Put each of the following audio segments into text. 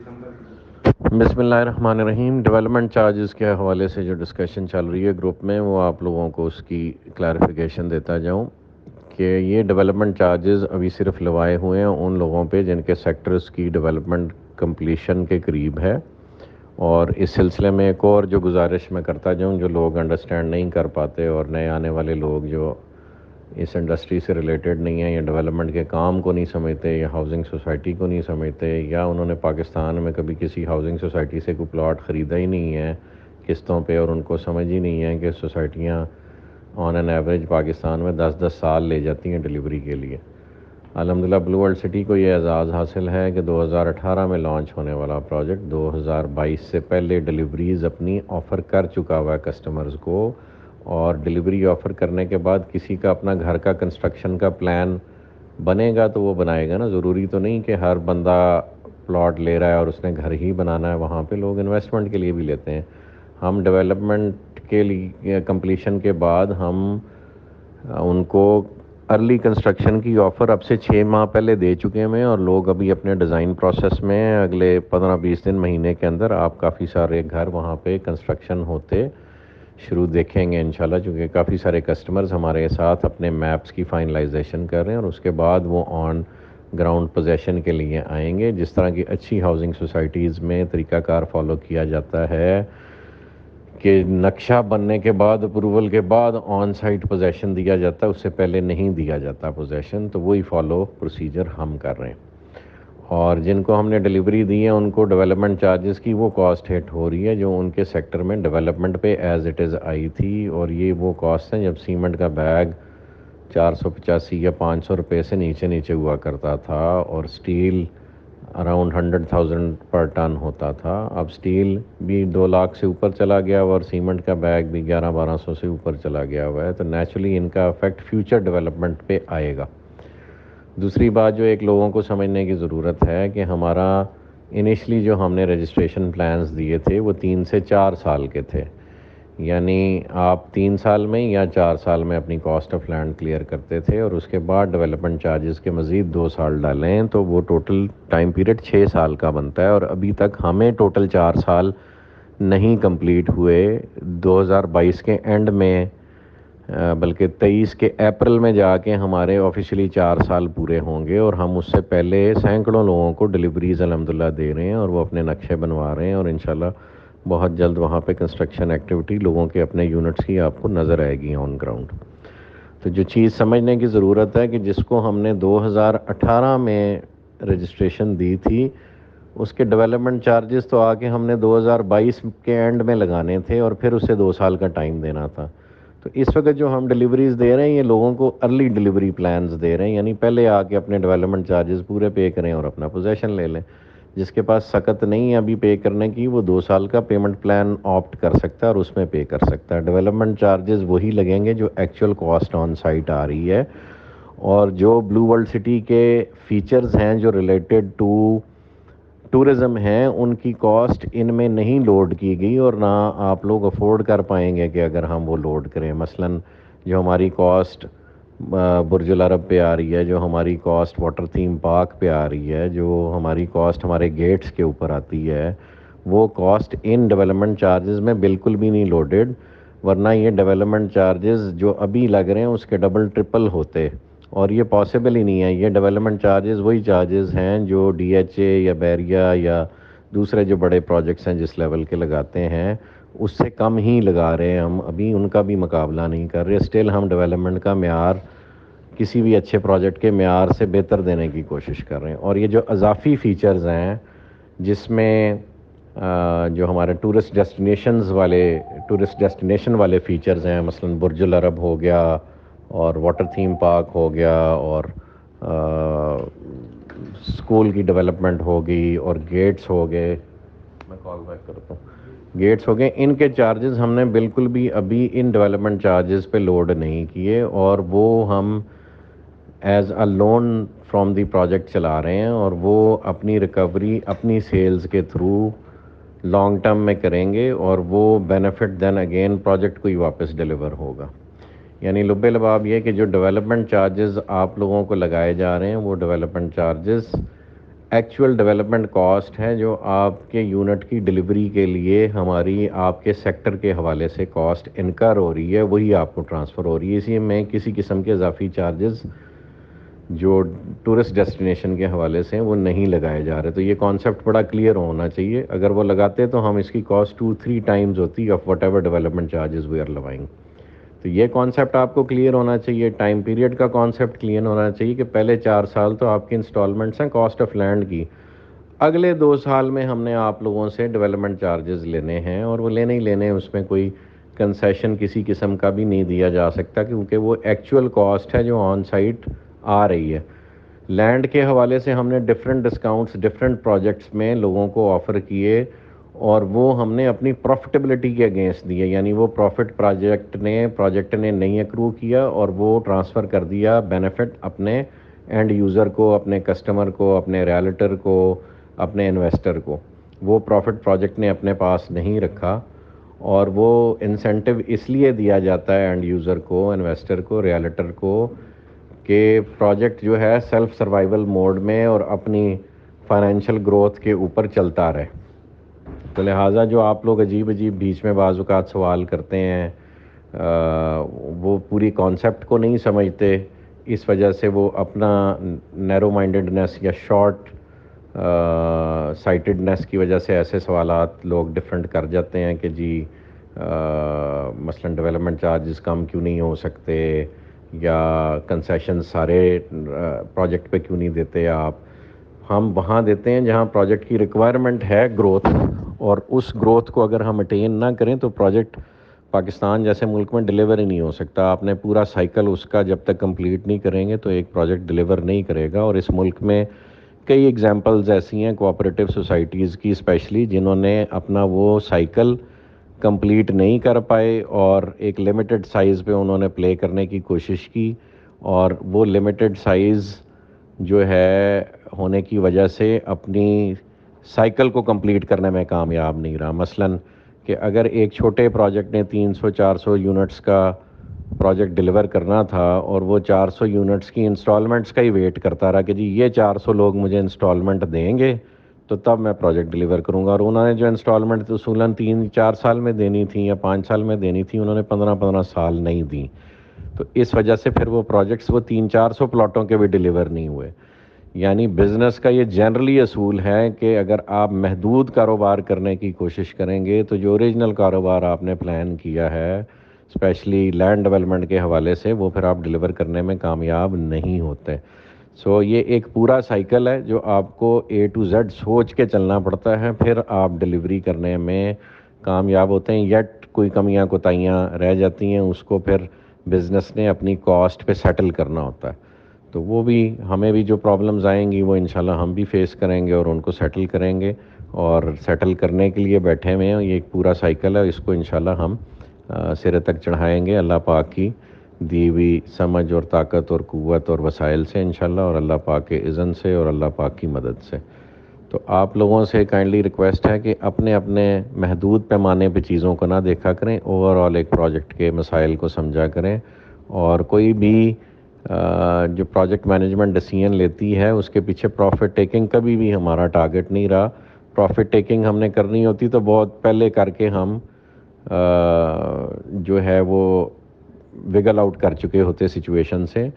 بسم اللہ الرحمن الرحیم. ڈیولپمنٹ چارجز کے حوالے سے جو ڈسکشن چل رہی ہے گروپ میں، وہ آپ لوگوں کو اس کی کلیریفیکیشن دیتا جاؤں کہ یہ ڈیولپمنٹ چارجز ابھی صرف لوائے ہوئے ہیں ان لوگوں پہ جن کے سیکٹرز کی ڈیولپمنٹ کمپلیشن کے قریب ہے. اور اس سلسلے میں ایک اور جو گزارش میں کرتا جاؤں، جو لوگ انڈرسٹینڈ نہیں کر پاتے اور نئے آنے والے لوگ جو اس انڈسٹری سے ریلیٹڈ نہیں ہیں یا ڈیولپمنٹ کے کام کو نہیں سمجھتے یا ہاؤسنگ سوسائٹی کو نہیں سمجھتے یا انہوں نے پاکستان میں کبھی کسی ہاؤسنگ سوسائٹی سے کوئی پلاٹ خریدا ہی نہیں ہے قسطوں پہ، اور ان کو سمجھ ہی نہیں ہے کہ سوسائٹیاں آن این ایوریج پاکستان میں 10 سال لے جاتی ہیں ڈیلیوری کے لیے. الحمدللہ بلو ورلڈ سٹی کو یہ اعزاز حاصل ہے کہ 2018 میں لانچ ہونے والا پروجیکٹ 2022 سے پہلے ڈیلیوریز اپنی آفر کر چکا ہوا ہے کسٹمرز کو. اور ڈیلیوری آفر کرنے کے بعد کسی کا اپنا گھر کا کنسٹرکشن کا پلان بنے گا تو وہ بنائے گا نا. ضروری تو نہیں کہ ہر بندہ پلاٹ لے رہا ہے اور اس نے گھر ہی بنانا ہے. وہاں پہ لوگ انویسٹمنٹ کے لیے بھی لیتے ہیں. ہم ڈیولپمنٹ کے لیے کمپلیشن کے بعد ہم ان کو ارلی کنسٹرکشن کی آفر اب سے 6 ماہ پہلے دے چکے ہیں، اور لوگ ابھی اپنے ڈیزائن پروسیس میں اگلے 15-20 دن مہینے کے اندر آپ کافی سارے گھر وہاں پہ کنسٹرکشن ہوتے شروع دیکھیں گے انشاءاللہ، چونکہ کافی سارے کسٹمرز ہمارے ساتھ اپنے میپس کی فائنلائزیشن کر رہے ہیں اور اس کے بعد وہ آن گراؤنڈ پوزیشن کے لیے آئیں گے. جس طرح کی اچھی ہاؤسنگ سوسائٹیز میں طریقہ کار فالو کیا جاتا ہے کہ نقشہ بننے کے بعد اپروول کے بعد آن سائٹ پوزیشن دیا جاتا ہے، اس سے پہلے نہیں دیا جاتا پوزیشن، تو وہی فالو پروسیجر ہم کر رہے ہیں. اور جن کو ہم نے ڈیلیوری دی ہے ان کو ڈیولپمنٹ چارجز کی وہ کاسٹ ہٹ ہو رہی ہے جو ان کے سیکٹر میں ڈیولپمنٹ پہ ایز اٹ از آئی تھی. اور یہ وہ کاسٹ ہیں جب سیمنٹ کا بیگ 485 یا 500 روپے سے نیچے ہوا کرتا تھا اور سٹیل اراؤنڈ 100,000 پر ٹن ہوتا تھا. اب سٹیل بھی 2 لاکھ سے اوپر چلا گیا ہوا اور سیمنٹ کا بیگ بھی 1100-1200 سے اوپر چلا گیا ہوا ہے. تو نیچرلی ان کا افیکٹ فیوچر ڈیولپمنٹ پہ آئے گا. دوسری بات جو ایک لوگوں کو سمجھنے کی ضرورت ہے کہ ہمارا انیشلی جو ہم نے رجسٹریشن پلانز دیے تھے وہ 3 سے 4 سال کے تھے. یعنی آپ 3 سال میں یا 4 سال میں اپنی کاسٹ آف لینڈ کلیئر کرتے تھے اور اس کے بعد ڈیولپمنٹ چارجز کے مزید 2 سال ڈالیں تو وہ ٹوٹل ٹائم پیریڈ 6 سال کا بنتا ہے. اور ابھی تک ہمیں ٹوٹل 4 سال نہیں کمپلیٹ ہوئے. 2022 کے اینڈ میں بلکہ 23 کے اپریل میں جا کے ہمارے آفیشلی 4 سال پورے ہوں گے، اور ہم اس سے پہلے سینکڑوں لوگوں کو ڈیلیوریز الحمدللہ دے رہے ہیں اور وہ اپنے نقشے بنوا رہے ہیں. اور انشاءاللہ بہت جلد وہاں پہ کنسٹرکشن ایکٹیویٹی لوگوں کے اپنے یونٹس کی آپ کو نظر آئے گی آن گراؤنڈ. تو جو چیز سمجھنے کی ضرورت ہے کہ جس کو ہم نے 2018 میں رجسٹریشن دی تھی اس کے ڈیولپمنٹ چارجز تو آ کے ہم نے 2022 کے اینڈ میں لگانے تھے اور پھر اسے 2 سال کا ٹائم دینا تھا. تو اس وقت جو ہم ڈیلیوریز دے رہے ہیں یہ لوگوں کو ارلی ڈیلیوری پلانز دے رہے ہیں، یعنی پہلے آ کے اپنے ڈیولپمنٹ چارجز پورے پے کریں اور اپنا پوزیشن لے لیں. جس کے پاس سخت نہیں ہے ابھی پے کرنے کی وہ 2 سال کا پیمنٹ پلان آپٹ کر سکتا ہے اور اس میں پے کر سکتا ہے. ڈیولپمنٹ چارجز وہی لگیں گے جو ایکچوئل کاسٹ آن سائٹ آ رہی ہے. اور جو بلو ورلڈ سٹی کے فیچرز ہیں جو ریلیٹڈ ٹو ٹورزم ہیں ان کی کاسٹ ان میں نہیں لوڈ کی گئی اور نہ آپ لوگ افورڈ کر پائیں گے کہ اگر ہم وہ لوڈ کریں. مثلاً جو ہماری کاسٹ برج العرب پہ آ رہی ہے، جو ہماری کاسٹ واٹر تھیم پارک پہ آ رہی ہے، جو ہماری کاسٹ ہمارے گیٹس کے اوپر آتی ہے، وہ کاسٹ ان ڈیولپمنٹ چارجز میں بالکل بھی نہیں لوڈڈ. ورنہ یہ ڈیولپمنٹ چارجز جو ابھی لگ رہے ہیں اس کے ڈبل ٹرپل ہوتے، اور یہ پاسبل ہی نہیں ہے. یہ ڈیولپمنٹ چارجز وہی چارجز ہیں جو ڈی ایچ اے یا بیریا یا دوسرے جو بڑے پروجیکٹس ہیں جس لیول کے لگاتے ہیں اس سے کم ہی لگا رہے ہیں. ہم ابھی ان کا بھی مقابلہ نہیں کر رہے. اسٹل ہم ڈیولپمنٹ کا معیار کسی بھی اچھے پروجیکٹ کے معیار سے بہتر دینے کی کوشش کر رہے ہیں. اور یہ جو اضافی فیچرز ہیں جس میں جو ہمارے ٹورسٹ ڈیسٹینیشن والے فیچرز ہیں، مثلاً برج العرب ہو گیا اور واٹر تھیم پارک ہو گیا اور اسکول کی ڈیولپمنٹ ہوگی اور گیٹس ہو گئے، میں کال بیک کرتا ہوں، گیٹس ہو گئے، ان کے چارجز ہم نے بالکل بھی ابھی ان ڈیولپمنٹ چارجز پہ لوڈ نہیں کیے اور وہ ہم as a loan from the project چلا رہے ہیں اور وہ اپنی ریکوری اپنی سیلز کے تھرو لانگ ٹرم میں کریں گے اور وہ بینیفٹ دین اگین پروجیکٹ کو ہی واپس ڈیلیور ہوگا. یعنی لب لباب یہ کہ جو ڈیولپمنٹ چارجز آپ لوگوں کو لگائے جا رہے ہیں وہ development charges actual development cost ہے جو آپ کے یونٹ کی ڈلیوری کے لیے ہماری آپ کے سیکٹر کے حوالے سے کاسٹ انکر ہو رہی ہے، وہی آپ کو ٹرانسفر ہو رہی ہے. اسی میں کسی قسم کے اضافی چارجز جو ٹورسٹ ڈیسٹینیشن کے حوالے سے وہ نہیں لگائے جا رہے. تو یہ کانسیپٹ بڑا کلیئر ہونا چاہیے. اگر وہ لگاتے تو ہم اس کی کاسٹ 2-3 ٹائمز ہوتی of whatever development charges we are levying. تو یہ کانسیپٹ آپ کو کلیئر ہونا چاہیے. ٹائم پیریڈ کا کانسیپٹ کلیئر ہونا چاہیے کہ پہلے 4 سال تو آپ کی انسٹالمنٹس ہیں کاسٹ آف لینڈ کی، اگلے 2 سال میں ہم نے آپ لوگوں سے ڈیولپمنٹ چارجز لینے ہیں، اور وہ لینے ہی لینے، اس میں کوئی کنسیشن کسی قسم کا بھی نہیں دیا جا سکتا کیونکہ وہ ایکچوئل کاسٹ ہے جو آن سائٹ آ رہی ہے. لینڈ کے حوالے سے ہم نے ڈفرینٹ ڈسکاؤنٹس ڈفرینٹ پروجیکٹس میں لوگوں کو آفر کیے، اور وہ ہم نے اپنی پروفٹیبلٹی کے اگینسٹ دیے، یعنی وہ پروفٹ پروجیکٹ نے نہیں اکرو کیا اور وہ ٹرانسفر کر دیا بینیفٹ اپنے اینڈ یوزر کو، اپنے کسٹمر کو، اپنے ریالٹر کو، اپنے انویسٹر کو. وہ پروفٹ پروجیکٹ نے اپنے پاس نہیں رکھا، اور وہ انسینٹو اس لیے دیا جاتا ہے اینڈ یوزر کو، انویسٹر کو، ریالٹر کو، کہ پروجیکٹ جو ہے سیلف سروائیول موڈ میں اور اپنی فائنینشیل گروتھ کے اوپر چلتا رہے. تو لہٰذا جو آپ لوگ عجیب بیچ میں بعض اوقات سوال کرتے ہیں، وہ پوری کانسیپٹ کو نہیں سمجھتے، اس وجہ سے وہ اپنا نیرو مائنڈڈنیس یا شارٹ سائٹڈنیس کی وجہ سے ایسے سوالات لوگ ڈیفرنٹ کر جاتے ہیں کہ جی مثلا ڈیولپمنٹ چارجز کم کیوں نہیں ہو سکتے، یا کنسیشن سارے پروجیکٹ پہ کیوں نہیں دیتے آپ. ہم وہاں دیتے ہیں جہاں پروجیکٹ کی ریکوائرمنٹ ہے گروتھ، اور اس گروتھ کو اگر ہم اٹین نہ کریں تو پروجیکٹ پاکستان جیسے ملک میں ڈیلیور ہی نہیں ہو سکتا. آپ نے پورا سائیکل اس کا جب تک کمپلیٹ نہیں کریں گے تو ایک پروجیکٹ ڈیلیور نہیں کرے گا. اور اس ملک میں کئی ایگزامپلز ایسی ہیں کوآپریٹیو سوسائٹیز کی اسپیشلی، جنہوں نے اپنا وہ سائیکل کمپلیٹ نہیں کر پائے اور ایک لمیٹڈ سائز پہ انہوں نے پلے کرنے کی کوشش کی، اور وہ لمیٹڈ سائز جو ہے ہونے کی وجہ سے اپنی سائیکل کو کمپلیٹ کرنے میں کامیاب نہیں رہا. مثلاً کہ اگر ایک چھوٹے پروجیکٹ نے 300-400 یونٹس کا پروجیکٹ ڈیلیور کرنا تھا، اور وہ 400 یونٹس کی انسٹالمنٹس کا ہی ویٹ کرتا رہا کہ جی یہ 400 لوگ مجھے انسٹالمنٹ دیں گے تو تب میں پروجیکٹ ڈیلیور کروں گا، اور انہوں نے جو انسٹالمنٹ اصولاً 3-4 سال میں دینی تھیں یا 5 سال میں دینی تھیں، انہوں نے 15 سال نہیں دیں. تو اس وجہ سے پھر وہ پروجیکٹس وہ 300-400 پلاٹوں کے بھی ڈیلیور نہیں ہوئے. یعنی بزنس کا یہ جنرلی اصول ہے کہ اگر آپ محدود کاروبار کرنے کی کوشش کریں گے تو جو اوریجنل کاروبار آپ نے پلان کیا ہے اسپیشلی لینڈ ڈیولپمنٹ کے حوالے سے، وہ پھر آپ ڈیلیور کرنے میں کامیاب نہیں ہوتے. سو یہ ایک پورا سائیکل ہے جو آپ کو A to Z سوچ کے چلنا پڑتا ہے، پھر آپ ڈیلیوری کرنے میں کامیاب ہوتے ہیں. یٹ کوئی کمیاں کوتاہیاں رہ جاتی ہیں، اس کو پھر بزنس نے اپنی کاسٹ پہ سیٹل کرنا ہوتا ہے. تو وہ بھی ہمیں بھی جو پرابلمز آئیں گی وہ انشاءاللہ ہم بھی فیس کریں گے اور ان کو سیٹل کریں گے، اور سیٹل کرنے کے لیے بیٹھے ہوئے ہیں. یہ ایک پورا سائیکل ہے، اس کو انشاءاللہ ہم سرے تک چڑھائیں گے اللہ پاک کی دی ہوئی سمجھ اور طاقت اور قوت اور وسائل سے انشاءاللہ، اور اللہ پاک کے اذن سے اور اللہ پاک کی مدد سے. تو آپ لوگوں سے کائنڈلی ریکویسٹ ہے کہ اپنے اپنے محدود پیمانے پہ چیزوں کو نہ دیکھا کریں، اوور آل ایک پروجیکٹ کے مسائل کو سمجھا کریں. اور کوئی بھی جو پروجیکٹ مینجمنٹ ڈیسیژن لیتی ہے اس کے پیچھے پروفٹ ٹیکنگ کبھی بھی ہمارا ٹارگٹ نہیں رہا. پروفٹ ٹیکنگ ہم نے کرنی ہوتی تو بہت پہلے کر کے ہم جو ہے وہ وگل آؤٹ کر چکے ہوتے سچویشن سے.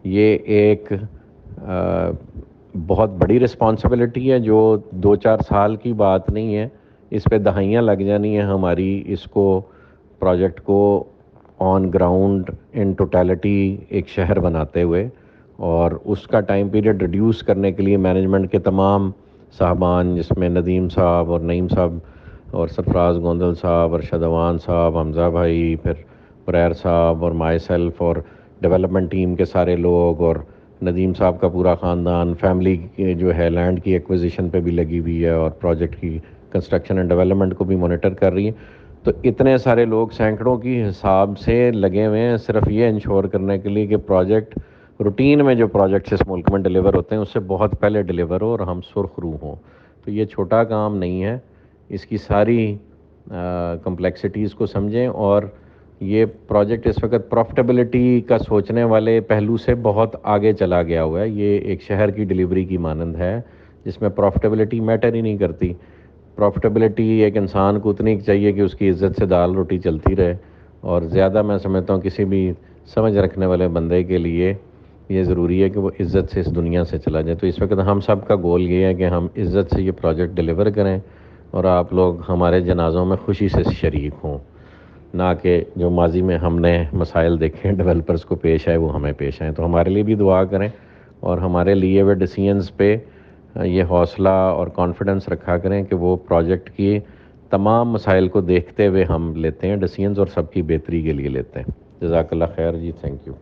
یہ ایک بہت بڑی رسپانسبلٹی ہے جو 2-4 سال کی بات نہیں ہے، اس پہ دہائیاں لگ جانی ہیں ہماری اس کو پروجیکٹ کو آن گراؤنڈ ان ٹوٹیلٹی ایک شہر بناتے ہوئے. اور اس کا ٹائم پیریڈ ریڈیوس کرنے کے لیے مینجمنٹ کے تمام صاحبان، جس میں ندیم صاحب اور نعیم صاحب اور سرفراز گوندل صاحب، ارشد اوان صاحب، حمزہ بھائی، پھر پریر صاحب اور مائی سیلف اور ڈیولپمنٹ ٹیم کے سارے لوگ، اور ندیم صاحب کا پورا خاندان، فیملی جو ہے لینڈ کی ایکوزیشن پہ بھی لگی ہوئی ہے اور پروجیکٹ کی کنسٹرکشن اینڈ ڈیولپمنٹ کو بھی مانیٹر کر رہی ہے. تو اتنے سارے لوگ سینکڑوں کی حساب سے لگے ہوئے ہیں صرف یہ انشور کرنے کے لیے کہ پروجیکٹ روٹین میں جو پروجیکٹس اس ملک میں ڈیلیور ہوتے ہیں اس سے بہت پہلے ڈیلیور ہو اور ہم سرخ روح ہوں. تو یہ چھوٹا کام نہیں ہے، اس کی ساری کمپلیکسٹیز کو سمجھیں. اور یہ پروجیکٹ اس وقت پروفٹیبلٹی کا سوچنے والے پہلو سے بہت آگے چلا گیا ہوا ہے. یہ ایک شہر کی ڈیلیوری کی مانند ہے جس میں پروفٹیبلٹی میٹر ہی نہیں کرتی. پروفٹیبلٹی ایک انسان کو اتنی چاہیے کہ اس کی عزت سے دال روٹی چلتی رہے, اور زیادہ میں سمجھتا ہوں کسی بھی سمجھ رکھنے والے بندے کے لیے یہ ضروری ہے کہ وہ عزت سے اس دنیا سے چلا جائے. تو اس وقت ہم سب کا گول یہ ہے کہ ہم عزت سے یہ پروجیکٹ ڈیلیور کریں اور آپ لوگ ہمارے جنازوں میں خوشی سے شریک ہوں, نہ کہ جو ماضی میں ہم نے مسائل دیکھے ڈیولپرز کو پیش آئے وہ ہمیں پیش آئیں. تو ہمارے لیے بھی دعا کریں اور ہمارے لیے وہ ڈیسیژنز پہ یہ حوصلہ اور کانفیڈنس رکھا کریں کہ وہ پروجیکٹ کی تمام مسائل کو دیکھتے ہوئے ہم لیتے ہیں ڈیسیژنز, اور سب کی بہتری کے لیے لیتے ہیں. جزاک اللہ خیر جی, تھینک یو.